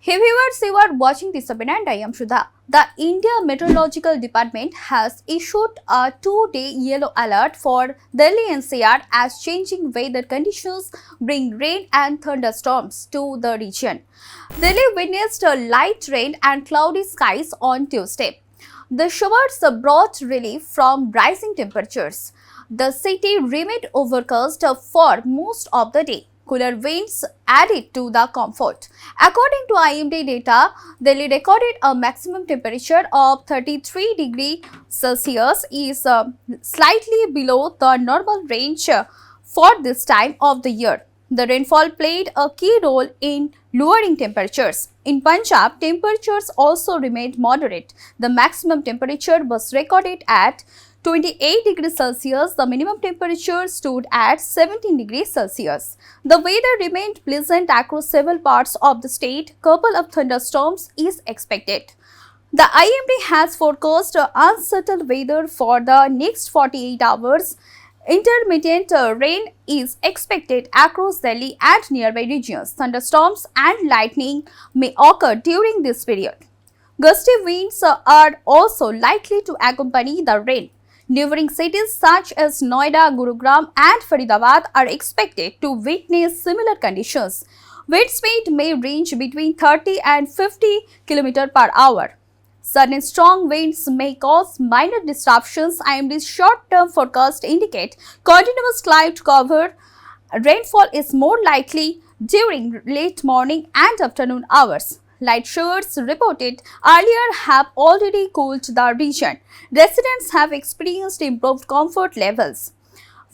Hey viewers, you are watching this webinar and I am Shudha. The India Meteorological Department has issued a 2-day yellow alert for Delhi NCR as changing weather conditions bring rain and thunderstorms to the region. Delhi witnessed a light rain and cloudy skies on Tuesday. The showers brought relief from rising temperatures. The city remained overcast for most of the day. Cooler winds added to the comfort. According to IMD data, Delhi recorded a maximum temperature of 33 degrees Celsius, is slightly below the normal range for this time of the year. The rainfall played a key role in lowering temperatures. In Punjab, temperatures also remained moderate. The maximum temperature was recorded at 28 degrees Celsius, the minimum temperature stood at 17 degrees Celsius. The weather remained pleasant across several parts of the state. Couple of thunderstorms is expected. The IMD has forecast unsettled weather for the next 48 hours. Intermittent rain is expected across Delhi and nearby regions. Thunderstorms and lightning may occur during this period. Gusty winds are also likely to accompany the rain. Neighboring cities such as Noida, Gurugram and Faridabad are expected to witness similar conditions. Wind speed may range between 30 and 50 km per hour. Sudden strong winds may cause minor disruptions. IMD's short-term forecast indicate continuous cloud cover. Rainfall is more likely during late morning and afternoon hours. Light showers reported earlier have already cooled the region. Residents have experienced improved comfort levels.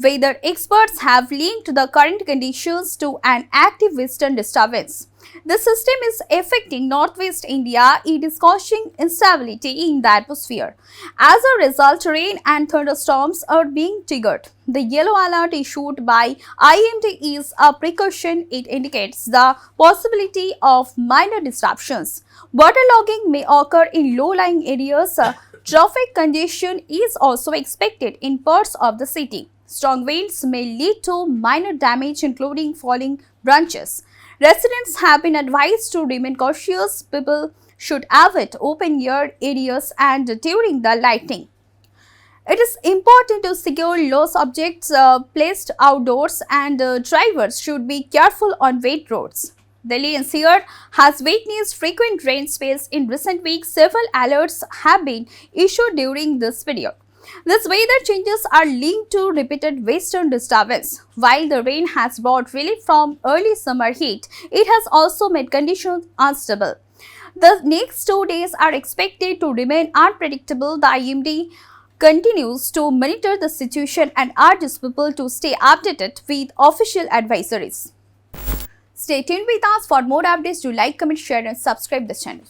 Weather experts have linked the current conditions to an active western disturbance. The system is affecting northwest India. It is causing instability in the atmosphere. As a result, rain and thunderstorms are being triggered. The yellow alert issued by IMD is a precaution. It indicates the possibility of minor disruptions. Waterlogging may occur in low-lying areas. Traffic congestion is also expected in parts of the city. Strong winds may lead to minor damage, including falling branches. Residents have been advised to remain cautious. People should avoid open-air areas and during the lightning. It is important to secure loose objects placed outdoors and drivers should be careful on wet roads. Delhi NCR has witnessed frequent rain spells in recent weeks. Several alerts have been issued during this period. These weather changes are linked to repeated western disturbance. While the rain has brought relief from early summer heat, it has also made conditions unstable. The next 2 days are expected to remain unpredictable. The IMD continues to monitor the situation and urges people to stay updated with official advisories. Stay tuned with us for more updates. Do like, comment, share and subscribe this channel.